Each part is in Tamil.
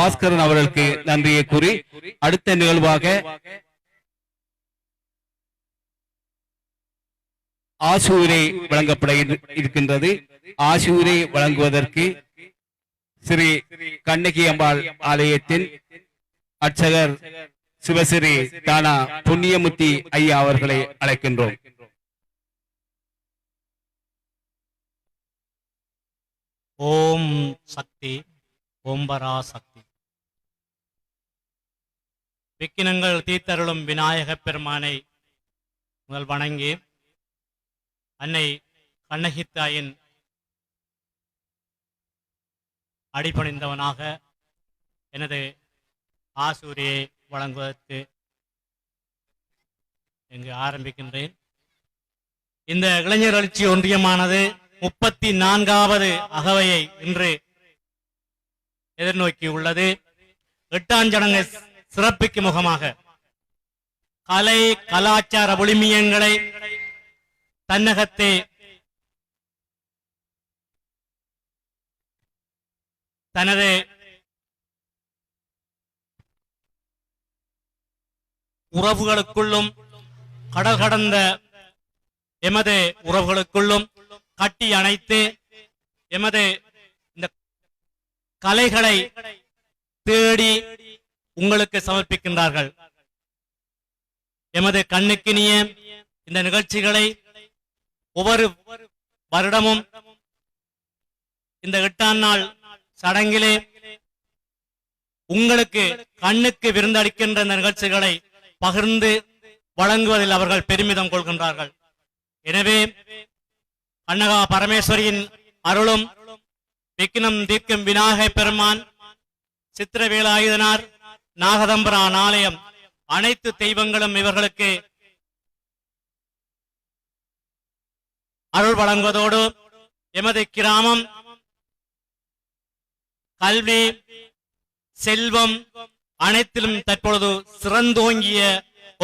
பாஸ்கரன் அவர்களுக்கு நன்றியை கூறி அடுத்த நிகழ்வாக ஆசூரை வழங்கப்பட இருக்கின்றது. ஆசூரை வழங்குவதற்கு ஸ்ரீ கண்ணகி அம்பாள் ஆலயத்தின் அர்ச்சகர் சிவஸ்ரீ தானா புண்ணியமுத்தி ஐயா அவர்களை அழைக்கின்றோம். ஓம் சக்தி, ஓம்பரா சக்தி. விக்கினங்கள் தீர்த்தருளும் விநாயகப் பெருமானை முதல் வணங்கி அன்னை கண்ணகித்தாயின் அடிபணிந்தவனாக எனது ஆசூரியை வழங்குவதற்கு இங்கு ஆரம்பிக்கின்றேன். இந்த இளைஞர் எழுச்சி ஒன்றியமானது 34வது அகவையை இன்று எதிர்நோக்கி உள்ளது. 8ஆம் சடங்கு சிறப்பிக்கும் முகமாக கலை கலாச்சார விழுமியங்களை தன்னகத்தே தனது உறவுகளுக்குள்ளும் கடல் கடந்த எமது உறவுகளுக்குள்ளும் கட்டி அணைத்து எமது இந்த கலைகளை தேடி உங்களுக்கு சமர்ப்பிக்கின்றார்கள். எமது கண்ணுக்கினிய இந்த நிகழ்ச்சிகளை ஒவ்வொரு வருடமும் இந்த 8ஆம் நாள் சடங்கிலே உங்களுக்கு கண்ணுக்கு விருந்தளிக்கின்ற இந்த நிகழ்ச்சிகளை பகிர்ந்து வழங்குவதில் அவர்கள் பெருமிதம் கொள்கின்றார்கள். எனவே கண்ணகா பரமேஸ்வரியின் அருளும் விக்கினம் தீர்க்கும் விநாயக பெருமான், சித்திரவேலாயுதனார், நாகதம்பரான் ஆலயம் அனைத்து தெய்வங்களும் இவர்களுக்கு அருள் வழங்குவதோடு எமது கிராமம் கல்வி செல்வம் அனைத்திலும் தற்பொழுது சிறந்தோங்கிய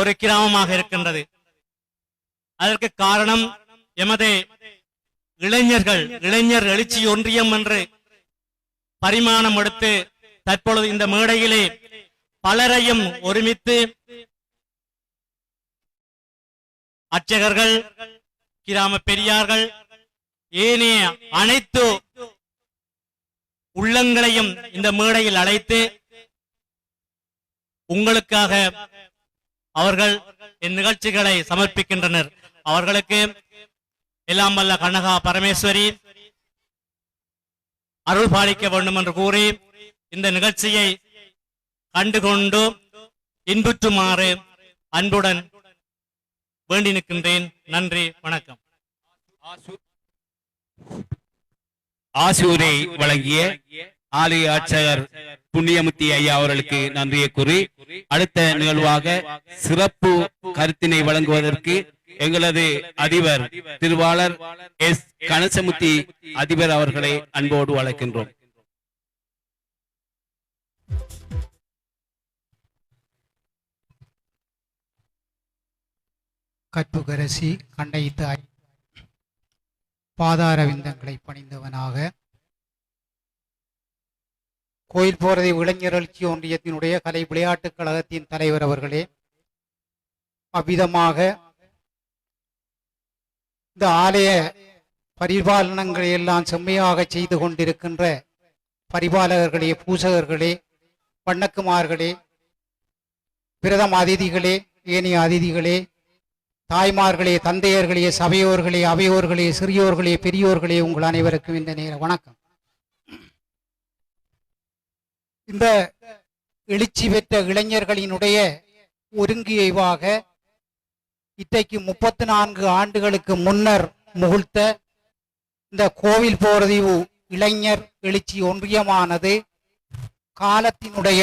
ஒரு கிராமமாக இருக்கின்றது. அதற்கு காரணம் எமது இளைஞர் எழுச்சி ஒன்றியம் என்று பரிமாணம் எடுத்து தற்பொழுது இந்த மேடையிலே பலரையும் ஒருமித்து அர்ச்சகர்கள், கிராம பெரியார்கள், ஏனைய அனைத்து உள்ளங்களையும் இந்த மேடையில் அழைத்து உங்களுக்காக அவர்கள் இந்நிகழ்ச்சிகளை சமர்ப்பிக்கின்றனர். அவர்களுக்கு எல்லாம் வல்ல கண்ணகா பரமேஸ்வரி அருள் பாலிக்க வேண்டும் என்று கூறி இந்த நிகழ்ச்சியை கண்டுகொண்டு இன்புற்றுமாறு அன்புடன் வேண்டி நிற்கின்றேன். நன்றி, வணக்கம். ஆசூரை வழங்கிய ஆலய அர்ச்சகர் புண்ணியமுத்தி ஐயா அவர்களுக்கு நன்றியை கூறி அடுத்த நிகழ்வாக சிறப்பு கருத்தினை வழங்குவதற்கு எங்களது அதிபர் திருவாளர் எஸ் கணசமுத்தி அதிபர் அவர்களை அன்போடு அழைக்கின்றோம். கற்புகரசி கண்டைத்தாய் பாதார விந்தங்களை பணிந்தவனாக கோயில் போறதை இளைஞர் எழுச்சி ஒன்றியத்தினுடைய கலை விளையாட்டுக் கழகத்தின் தலைவர் அவர்களே, அவ்விதமாக இந்த ஆலய பரிபாலனங்களை எல்லாம் செம்மையாக செய்து கொண்டிருக்கின்ற பரிபாலகர்களே, பூசகர்களே, வண்ணக்குமார்களே, பிரதம அதிதிகளே, ஏனைய அதிதிகளே, தாய்மார்களே, தந்தையர்களே, சபையோர்களே, அவையோர்களே, சிறியோர்களே, பெரியோர்களே, உங்கள் அனைவருக்கும் இந்த நேர வணக்கம். இந்த எழுச்சி பெற்ற இளைஞர்களினுடைய ஒருங்கியைவாக இன்றைக்கு 34 ஆண்டுகளுக்கு முன்னர் முகிழ்த்த இந்த கோவில் போர்தீவு இளைஞர் எழுச்சி ஒன்றியமானது காலத்தினுடைய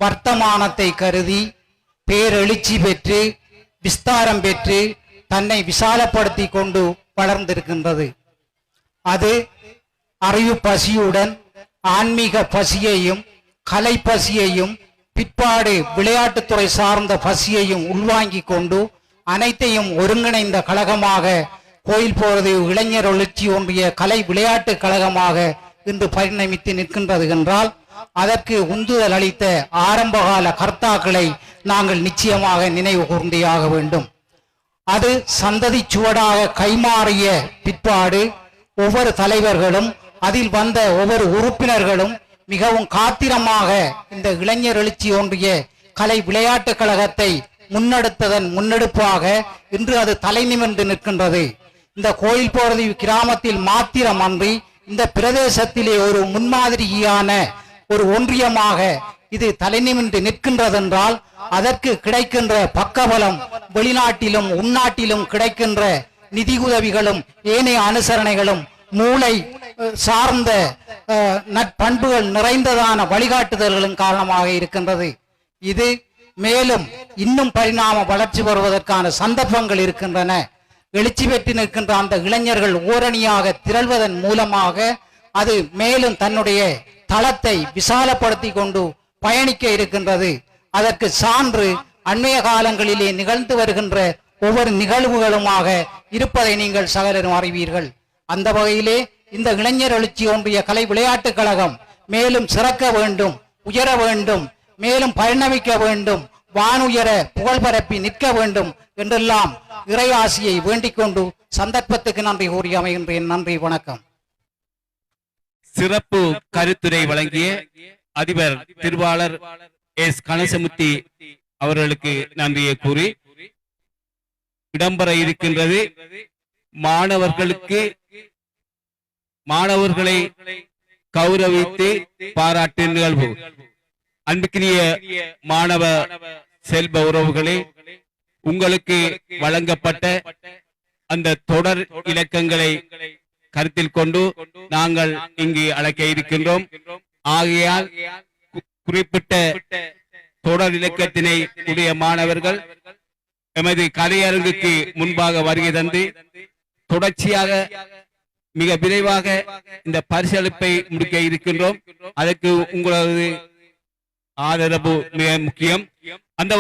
வர்த்தமானத்தை கருதி பேரெழுச்சி பெற்று விஸ்தாரம் பெற்று தன்னை விசாலப்படுத்தி கொண்டு வளர்ந்திருக்கின்றது. அது அறிவு பசியுடன் ஆன்மீக பசியையும் கலை பசியையும் பிற்பாடு விளையாட்டுத்துறை சார்ந்த பசியையும் உள்வாங்கி கொண்டு அனைத்தையும் ஒருங்கிணைந்த கழகமாக கோயில் போறது இளைஞர் எழுச்சி ஒன்றிய கலை விளையாட்டு கழகமாக இன்று பரிணமித்து நிற்கின்றது என்றால் அதற்கு உந்துதல் அளித்த ஆரம்பகால கர்த்தாக்களை நாங்கள் நிச்சயமாக நினைவு கூர்ந்தேயாக வேண்டும். அது சந்ததி சுவடாக கைமாறிய பிற்பாடு ஒவ்வொரு தலைவர்களும் அதில் வந்த ஒவ்வொரு உறுப்பினர்களும் மிகவும் காத்திரமாக இந்த இளைஞர் எழுச்சி ஒன்றிய கலை விளையாட்டுக் கழகத்தை முன்னெடுத்ததன் முன்னெடுப்பாக இன்று அது தலை நிமிர்ந்து நிற்கின்றது. இந்த கோயில் போறது கிராமத்தில் மாத்திரமன்றி இந்த பிரதேசத்திலே ஒரு முன்மாதிரியான ஒரு ஒன்றியமாக இது தலை நிமிர்ந்து நிற்கின்றதென்றால் அதற்கு கிடைக்கின்ற பக்கபலம் வெளிநாட்டிலும் உள்நாட்டிலும் கிடைக்கின்ற நிதி உதவிகளும் ஏனைய அனுசரணைகளும் மூளை சார்ந்த நற்பண்புகள் நிறைந்ததான வழிகாட்டுதல்களும் காரணமாக இருக்கின்றது. இது மேலும் இன்னும் பரிணாம வளர்ச்சி வருவதற்கான சந்தர்ப்பங்கள் இருக்கின்றன. எழுச்சி பெற்று நிற்கின்ற அந்த இளைஞர்கள் ஓரணியாக திரள்வதன் மூலமாக அது மேலும் தன்னுடைய தளத்தை விசாலப்படுத்தி கொண்டு பயணிக்க இருக்கின்றது. அதற்கு சான்று அண்மைய காலங்களிலே நிகழ்ந்து வருகின்ற ஒவ்வொரு நிகழ்வுகளுமாக இருப்பதை நீங்கள் சகலரும் அறிவீர்கள். அந்த வகையிலே இந்த இளைஞர் எழுச்சி ஒன்றிய கலை விளையாட்டுக் கழகம் மேலும் சிறக்க வேண்டும், உயர வேண்டும், மேலும் பரிணமிக்க வேண்டும், வானுயர புகழ் பரப்பி நிற்க வேண்டும் என்றெல்லாம் இறையாசியை வேண்டிக் கொண்டு சந்தர்ப்பத்துக்கு நன்றி கூறி அமைகின்றேன். நன்றி, வணக்கம். சிறப்பு கருத்துரை வழங்கிய அதிபர் திருவாளர் எஸ் கணேசமூர்த்தி அவர்களுக்கு நன்றியை கூறி இடம்பெற இருக்கின்றது மாணவர்களை கௌரவித்து பாராட்டு நிகழ்வு. அன்புக்குரிய மாணவ செல்வ உறவுகளே, உங்களுக்கு வழங்கப்பட்ட அந்த தொடர் இலக்கங்களை கருத்தில் கொண்டு நாங்கள் இங்கு அழைக்க இருக்கின்றோம். ஆகையால் குறிப்பிட்ட தொடர் இலக்கத்தினை உடைய மாணவர்கள் எமது கலையரங்குக்கு முன்பாக வருகை தந்து தொடர்ச்சியாக மிக விரைவாக இந்த பரிசளிப்பை முடிக்க இருக்கின்றோம். அதற்கு உங்களது ஆதரவு மிக முக்கியம். அந்த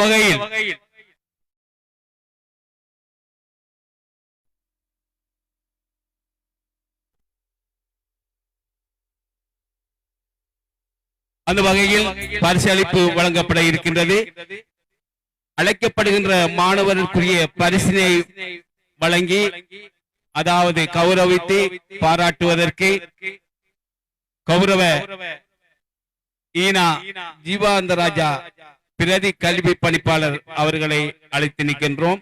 வகையில் பரிசளிப்பு வழங்கப்பட இருக்கின்றது. அழைக்கப்படுகின்ற மாணவர்களுக்குரிய பரிசினை வழங்கி அதாவது கௌரவித்து பாராட்டுவதற்கு கௌரவ ஈனா ஜீவானந்தராஜா பிரதி கல்வி பணிப்பாளர் அவர்களை அழைத்து நிற்கின்றோம்.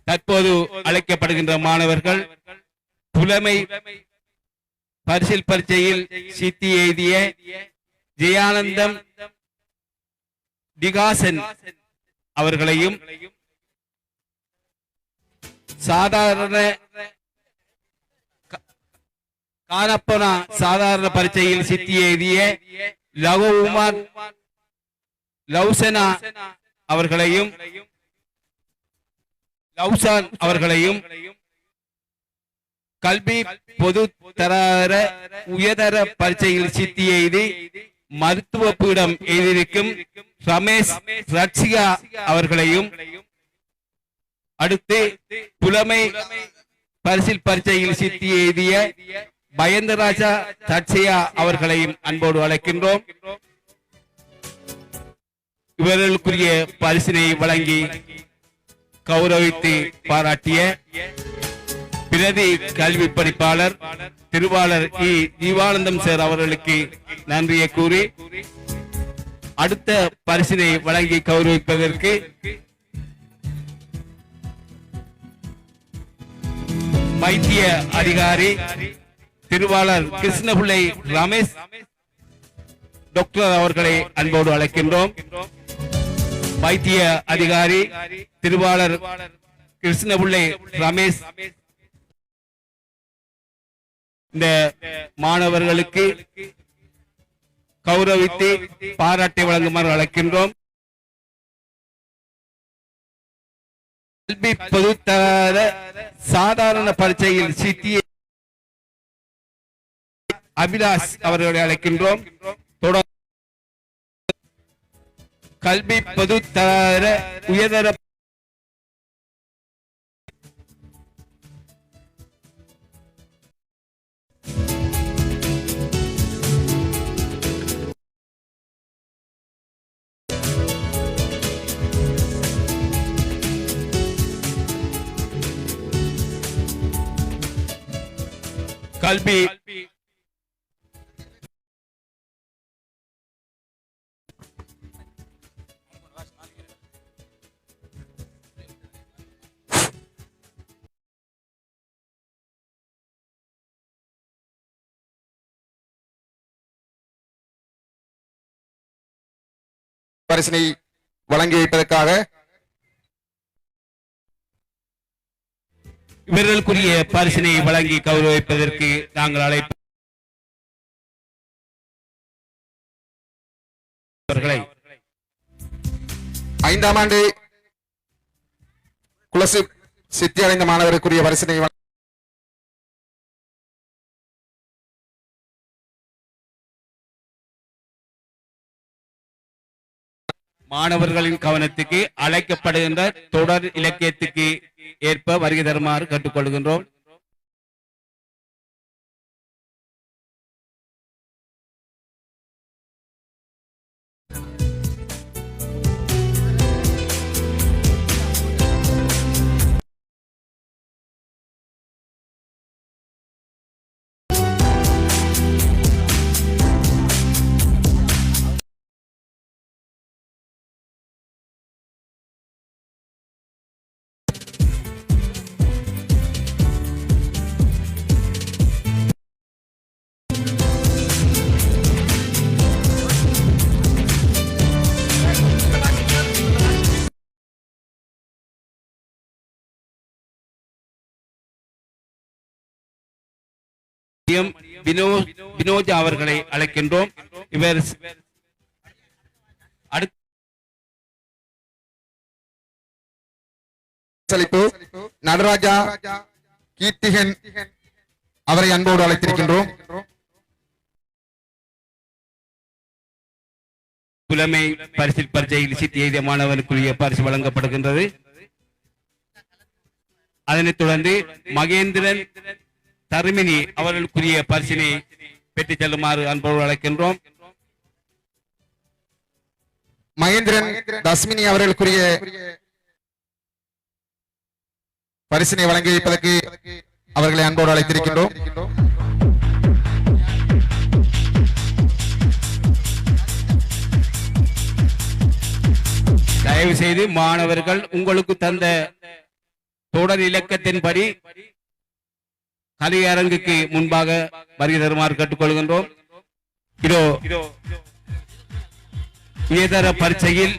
தற்போது அழைக்கப்படுகின்ற மாணவர்கள் புலமை பரிசில் பரீட்சையில் சித்தி எழுதிய ஜெயானந்தம் டிகாசன் அவர்களையும் சாதாரண கானப்பனா சாதாரண பரீட்சையில் சித்தி எழுதிய லகுமார் லவ்சனா அவர்களையும் லவ்சான் அவர்களையும் கல்வி பொது தர உயர்தர பரீட்சையில் சித்தி எழுதி மருத்துவ பீடம் எழுதியிருக்கும் ரமேஷ் ரட்சிகா அவர்களையும் அடுத்து புலமை பரிசில் பரீட்சையில் சித்தி எழுதிய பயந்தராஜா தட்சியா அவர்களையும் அன்போடு அழைக்கின்றோம். இவர்களுக்குரிய பரிசினை வழங்கி கௌரவித்து பாராட்டிய பிரதி கல்வி பணிப்பாளர் திருவாளர் இ ஜீவானந்தம் சார் அவர்களுக்கு நன்றியை கூறி அடுத்த பரிசினை வழங்கி கௌரவிப்பதற்கு வைத்திய அதிகாரி திருவாளர் கிருஷ்ணபிள்ளை ரமேஷ் டாக்டர் அவர்களை அன்போடு அழைக்கின்றோம். வைத்திய அதிகாரி திருவாளர் கிருஷ்ணபிள்ளை ரமேஷ் இந்த மாணவர்களுக்கு கௌரவித்து பாராட்டை வழங்குமாறு அழைக்கின்றோம். கல்வி பொதுத்தர சாதாரண பரீட்சையில் சித்தி அபிலாஷ் அவர்களை அழைக்கின்றோம். கல்வி பொதுத்தர உயர்தர கல்வி பரிசினை வழங்கி வைப்பதற்காக இவர்களுக்குரிய பரிசினை வழங்கி கௌரவிப்பதற்கு நாங்கள் அழைப்பவர்களை 5ஆம் ஆண்டு குலசிப் சித்தி அடைந்த மாணவருக்குரிய பரிசினை மாணவர்களின் கவனத்துக்கு அழைக்கப்படுகின்ற தொடர் இலக்கியத்துக்கு ஏற்ப வருகை தருமாறு கேட்டுக்கொள்கின்றோம். வினோஜ் அவர்களை அழைக்கின்றோம். இவர் நடராஜா கீர்த்திகன் அவரை அன்போடு அழைத்திருக்கின்றோம். புலமை பரிசில் பரீட்சையில் சித்தி எய்திய மாணவனுக்குரிய பரிசு வழங்கப்படுகின்றது. அதனைத் தொடர்ந்து மகேந்திரன் தருமினி அவர்களுக்குரிய பரிசினை பெற்றுச் செல்லுமாறு அன்போடு அழைக்கின்றோம். மகேந்திரன் தஸ்மினி அவர்களுக்குரிய பரிசினை வழங்கி வைப்பதற்கு அவர்களை அன்போடு அழைத்திருக்கின்றோம். தயவு செய்து மாணவர்கள் உங்களுக்கு தந்த தொடர் இலக்கத்தின்படி கலையரங்குக்கு முன்பாக வருகை தருமாறு கேட்டுக்கொள்கின்றோம். இதோ உயர்தர பரீட்சையில்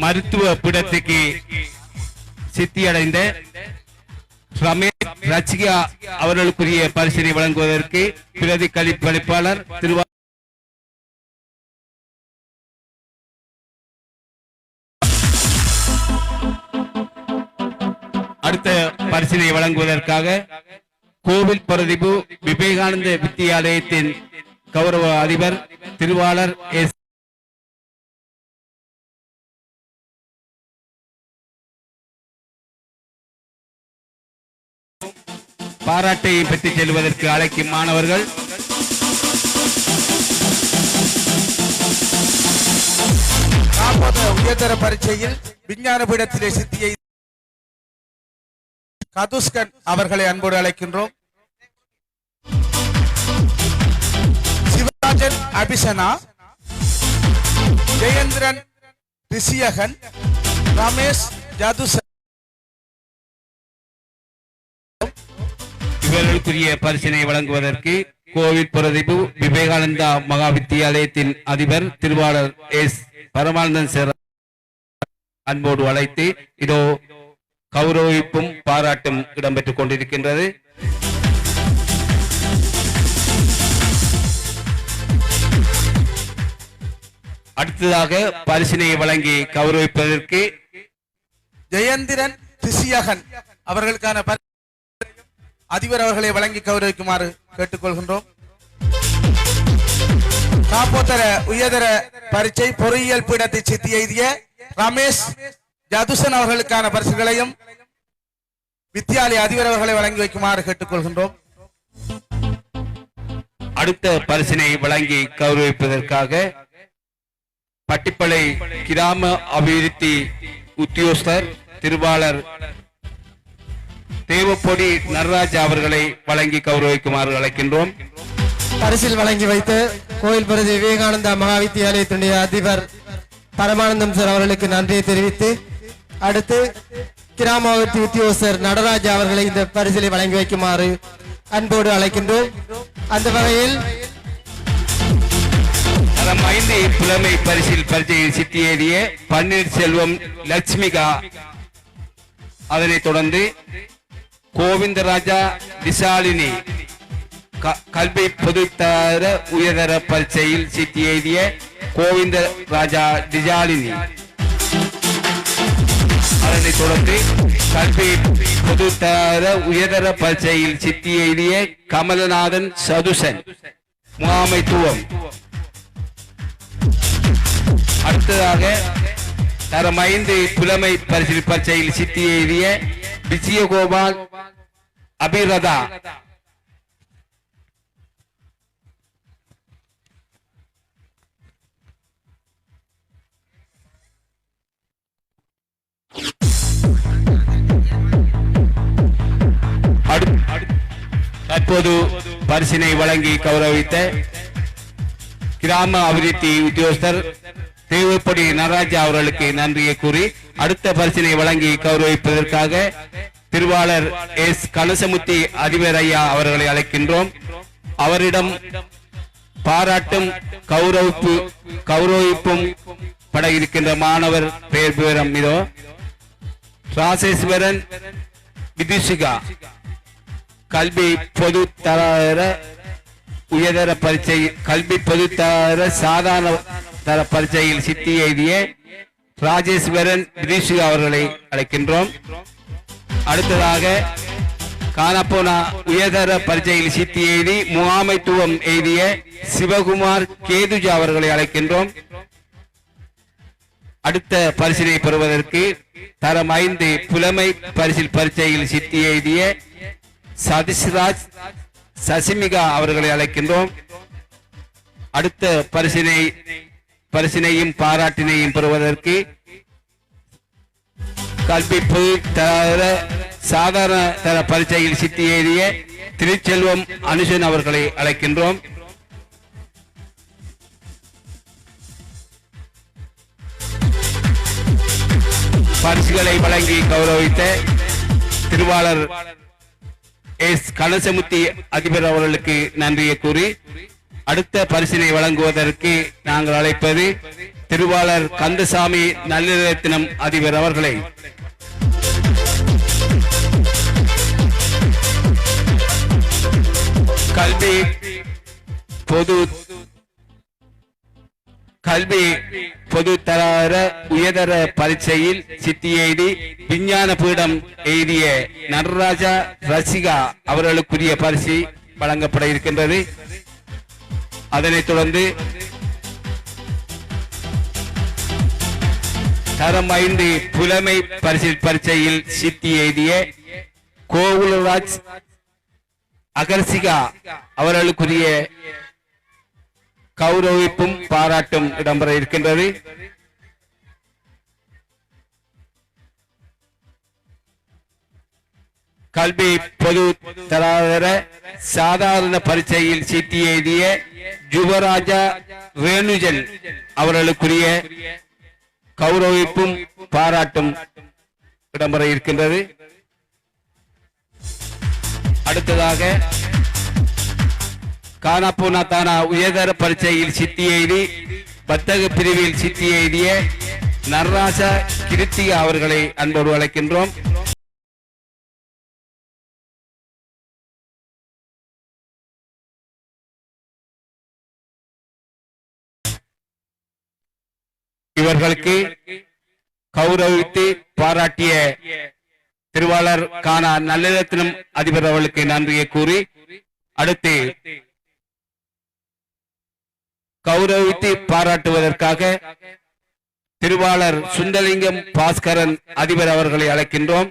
மருத்துவ பீடத்துக்கு சித்தியடைந்த ரமேஷ் ரச்சிகா அவர்களுக்குரிய பரிசினை வழங்குவதற்கு பிரதி கல்விப்பளிப்பாளர் அடுத்த பரிசினை வழங்குவதற்காக கோவில் பிரதிபு விவேகானந்த வித்தியாலயத்தின் கௌரவ அதிபர் திருவாளர் எஸ் பாராட்டை பெற்றுச் செல்வதற்கு அழைக்கும் மாணவர்கள் உயர்தர பரீட்சையில் விஞ்ஞான பீடத்திலே சித்தியை கதுஸ்கன் அவர்களை அன்போடு அழைக்கின்றோம். சிவராஜன் அபிஷனா, ஜெயேந்திரன் ரிஷியகன், ரமேஷ் ஜதுசன் இவர்களுக்குரிய பரிசினை வழங்குவதற்கு கோவில் பிரதிபு விவேகானந்தா மகா வித்தியாலயத்தின் அதிபர் திருவாளர் எஸ் பரமானந்தன் சேர அன்போடு அழைத்து இதோ கௌரவிப்பும் பாராட்டும் இடம்பெற்றுக் கொண்டிருக்கின்றது. அடுத்ததாக பரிசினை வழங்கி கௌரவிப்பதற்கு ஜெயேந்திரன் ரிஷியகன் அவர்களுக்கான அதிபர் அவர்களை வழங்கி கௌரவிக்குமாறு கேட்டுக்கொள்கின்றோம். காப்போத்தர உயர்தர பரீட்சை பொறியியல் பீடத்தை சித்தி எய்திய ரமேஷ் ஜதுசன் அவர்களுக்கான பரிசுகளையும் வித்தியாலய அதிபர் அவர்களை வழங்கி வைக்குமாறு கேட்டுக்கொள்கின்றோம். அடுத்த பரிசினை வழங்கி கௌரவிப்பதற்காக பட்டிப்பளை கிராம அபிவிருத்தி உத்தியோகஸ்தர் திருவாளர் தேவப்பொடி நடராஜா அவர்களை வழங்கி கௌரவிக்குமாறு அழைக்கின்றோம். பரிசில் வழங்கி வைத்து கோயில் பிரதி விவேகானந்தா மகாவித்தியாலயத்தினுடைய அதிபர் பரமானந்தம் சார் அவர்களுக்கு நன்றியை தெரிவித்து அடுத்து கிராம அபிவிருத்தி உத்தியோகஸ்தர் நடராஜா அவர்களை இந்த பரிசிலை வழங்கி வைக்குமாறு அன்போடு அழைக்கின்றோம். அந்த வகையில் தரம் 5 புலமை பரிசில் பரீட்சையில் சித்தியேறிய பன்னீர்செல்வம் லட்சுமிகா, அதனைத் தொடர்ந்து கோவிந்தராஜா திசாலினி கல்வி பொதுத்தர உயர்தர பரீட்சையில் சித்தியேறிய கோவிந்தராஜா திசாலினி, அதனைத் தொடர்ந்து கல்வி பொதுத்தர உயர்தர பரீட்சையில் சித்தியேறிய கமலநாதன் சதுசன் முகாமைத்துவம். அடுத்ததாக தரம் 5 புலமை பரிசில் பரீட்சையில் சித்தியேறிய விஜயகோபால் அபிரதா, தற்போது பரிசினை வழங்கி கௌரவித்த கிராம அபிவிருத்தி உத்தியோகஸ்தர் தேவப்பொடி நடராஜா அவர்களுக்கு நன்றியை கூறி அடுத்த பரிசினை வழங்கி கௌரவிப்பதற்காக திருவாளர் எஸ் கணசமுத்தி அதிபர் ஐயா அவர்களை அழைக்கின்றோம். அவரிடம் பாராட்டும் கௌரவிப்பும் பட இருக்கின்ற மாணவர் பெயர் விவரம் இதோ. ராசேஸ்வரன் விதுஷிகா கல்வி பொதுத்தர உயர்தர பரீட்சை கல்வி பொதுத்தர சாதாரண தர பரீட்சையில் சித்தி எழுதிய ராஜேஸ்வரன் விதுஷிகா அவர்களை அழைக்கின்றோம். அடுத்ததாக காணப்போனா உயர்தர பரீட்சையில் சித்தி எழுதி முகாமைத்துவம் எழுதிய சிவகுமார் கேதுஜா அவர்களை அழைக்கின்றோம். அடுத்த பரிசினை பெறுவதற்கு தரம் 5 புலமை பரிசில் பரீட்சையில் சித்தி எழுதிய சதீஷ்ராஜ் சசிமிகா அவர்களை அழைக்கின்றோம். அடுத்த பரிசினையும் பாராட்டினையும் பெறுவதற்கு கல்வி பொதுத்தர சாதாரண தர பரீட்சையில் சித்தி எழுதிய திருச்செல்வம் அனுஷன் அவர்களை அழைக்கின்றோம். பரிசுகளை வழங்கி கௌரவித்த திருவாளர் எஸ் கணசமுத்தி அதிபர் அவர்களுக்கு நன்றியை கூறி அடுத்த பரிசினை வழங்குவதற்கு நாங்கள் அழைப்பது திருவாளர் கந்தசாமி நல்லிரத்தினம் அதிபர் அவர்களை. கல்வி பொதுத்தர உயர்தர பரீட்சையில் சித்தி எழுதி விஞ்ஞான பீடம் எழுதிய நடராஜா ரசிகா அவர்களுக்குரிய பரிசு வழங்கப்பட இருக்கின்றது. அதனைத் தொடர்ந்து தரம் 5 புலமை பரிசில் பரீட்சையில் சித்தி எழுதிய கோகுலராஜ் அகர்சிகா அவர்களுக்குரிய கௌரவிப்பும் பாராட்டும் இடம்பெற இருக்கின்றது. கல்வி பொது தராதர சாதாரண பரீட்சையில் சித்தி எழுதிய யுவராஜா ரேணுஜன் அவர்களுக்குரிய கௌரவிப்பும் பாராட்டும் இடம்பெற இருக்கின்றது. அடுத்ததாக கானாப்பூனா தானா உயர்தர பரீட்சையில் சித்தி எழுதி வர்த்தக பிரிவில் சித்தி எழுதிய நடராஜா கிருத்திகா அவர்களை அன்போடு அழைக்கின்றோம். இவர்களுக்கு கௌரவித்து பாராட்டிய திருவாளர் கானா நல்லிரத்தினம் அதிபர் அவர்களுக்கு நன்றியை கூறி அடுத்து கௌரவித்து பாராட்டுவதற்காக திருவாளர் சுந்தலிங்கம் பாஸ்கரன் அதிபர் அவர்களை அழைக்கின்றோம்.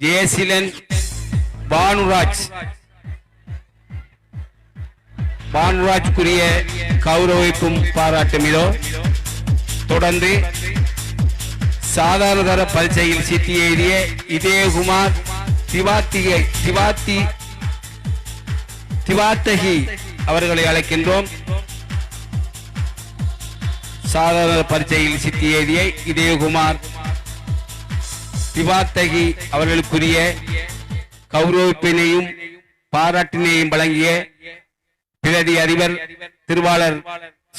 ஜெயசீலன் பானுராஜ்குரிய கௌரவிப்பும் பாராட்டும் இதோ. தொடர்ந்து சாதாரண தர பரீட்சையில் சித்தி எழுதிய இதயகுமார் திவாத்தகி அவர்களை அழைக்கின்றோம். சாதாரண பரீட்சையில் சித்தி எழுதிய இதயகுமார் திவாத்தகி அவர்களுக்குரிய கௌரவிப்பினையும் பாராட்டினையும் வழங்கிய பிரதி அதிபர் திருவாளர்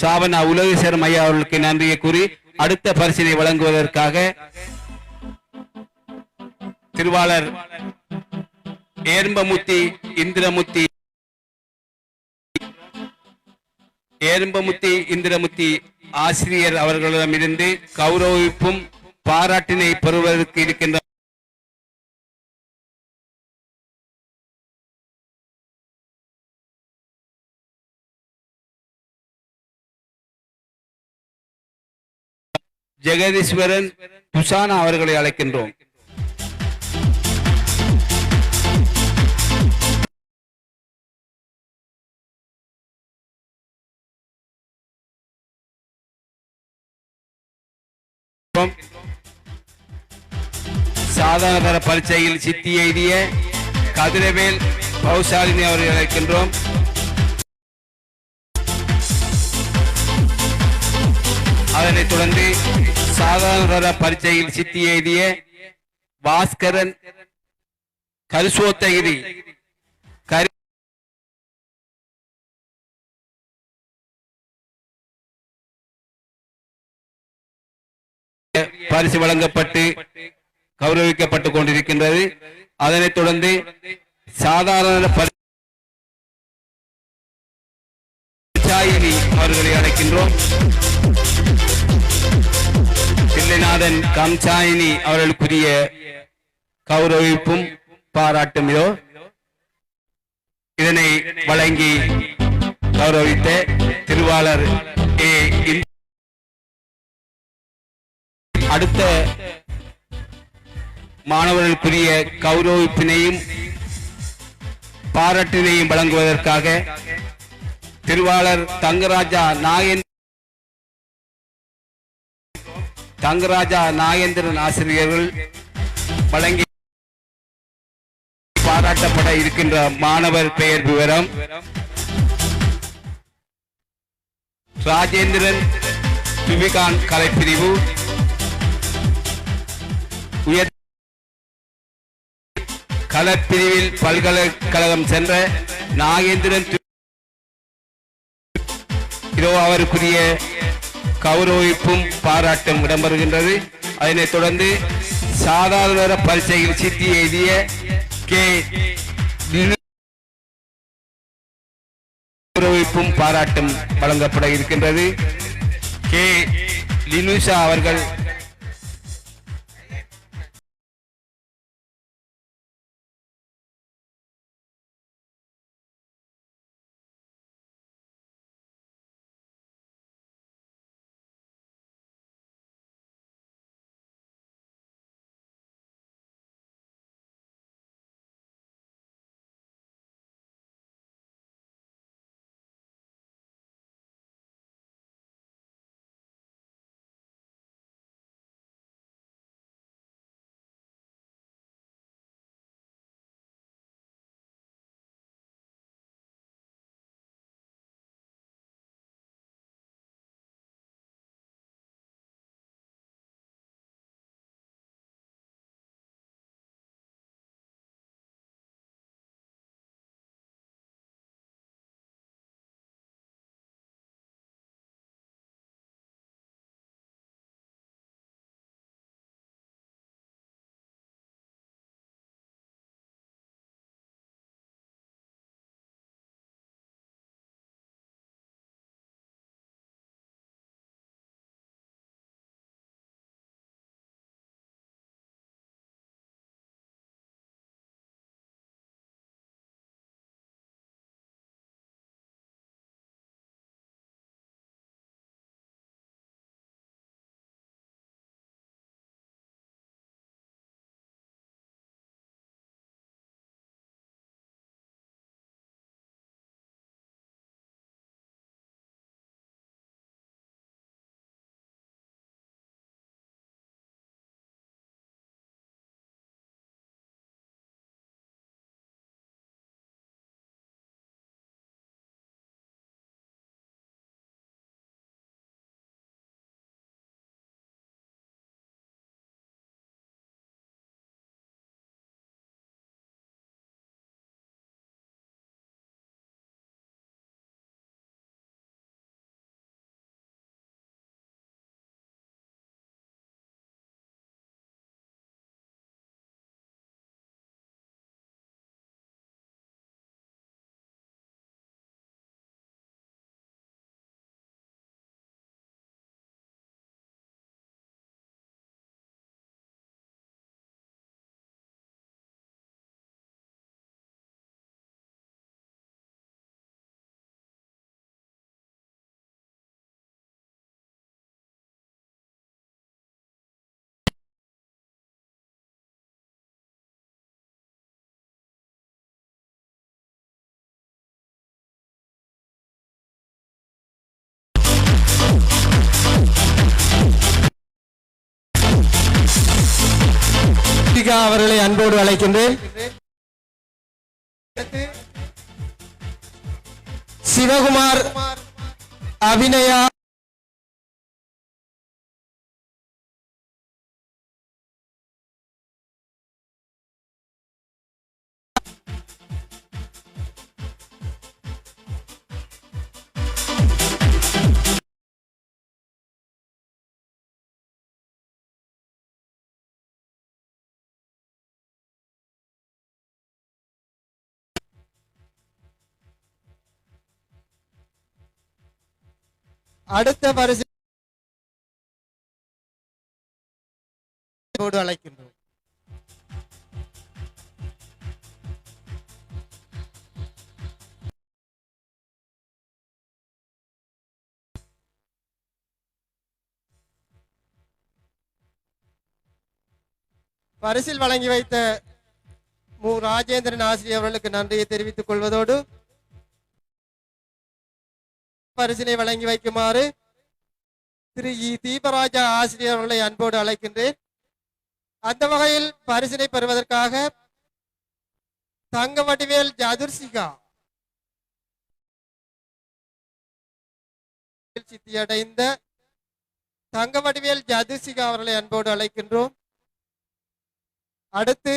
சாவனா உலகேஸ்வரம் ஐயா அவர்களுக்கு நன்றியை கூறி அடுத்த பரிசினை வழங்குவதற்காக திருவாளர் ஏர்ம்பமுத்தி இந்திரமுத்தி ஆசிரியர் அவர்களிடமிருந்து கௌரவிப்பும் பாராட்டினை பெறுவதற்கு இருக்கின்ற ஜெகதீஸ்வரன் துஷானா அவர்களை அழைக்கின்றோம். சாதாரண தர பரீட்சையில் சித்தி எழுதிய கதிரவேல் பௌசாலினி அவர்களை அழைக்கின்றோம். அதனைத் தொடர்ந்து சாதாரண தர பரீட்சையில் சித்தி எழுதிய பாஸ்கரன் கரிசோத்தகிரி பரிசு வழங்கப்பட்டு கௌரவிக்கப்பட்டுக் கொண்டிருக்கின்றது. அதனைத் தொடர்ந்து சாதாரண பரீட்சாயினி அவர்களை அழைக்கின்றோம். தில்லைநாதன் கம்சாயினி அவர்களுக்குரிய கௌரவிப்பும் பாராட்டும் இதோ. இதனை வழங்கி கௌரவித்த திருவாளர் அடுத்த மாணவர்களுக்குரிய கௌரவிப்பினையும் பாராட்டினையும் வழங்குவதற்காக திருவாளர் தங்கராஜா நாகேந்திரன் ஆசிரியர்கள் வழங்கி பாராட்டப்பட இருக்கின்ற மாணவர் பெயர் விவரம்: ராஜேந்திரன் துவிகான் கலைப்பிரிவு, உயர் கலைப்பிரிவில் பல்கலைக்கழகம் சென்ற நாகேந்திரன் இதோ அவருக்குரிய கௌரவிப்பும் பாராட்டும் இடம்பெறுகின்றது. அதனைத் தொடர்ந்து சாதாரண பரீட்சையில் சித்தி எழுதிய கௌரவிப்பும் பாராட்டும் வழங்கப்பட இருக்கின்றது. கே லினுஷா அவர்கள் ஜாதுர்சிகா அவர்களை அன்போடு அழைக்கின்றேன். சிவகுமார் அபிநயா அடுத்த பரிசு அழைக்கின்றோம். பரிசில் வழங்கி வைத்த மு ராஜேந்திரன் ஆசிரியர் அவர்களுக்கு நன்றியை தெரிவித்துக் கொள்வதோடு பரிசினை வழங்கி வைக்குமாறு திரு இ தீபராஜா ஆசிரியர் அவர்களை அன்போடு அழைக்கின்றேன். அந்த வகையில் பரிசினை பெறுவதற்காக தங்கவடிவேல் ஜாதுர்சிகா சித்தியடைந்த தங்கவடிவேல் ஜாதுர்சிகா அவர்களை அன்போடு அழைக்கின்றோம். அடுத்து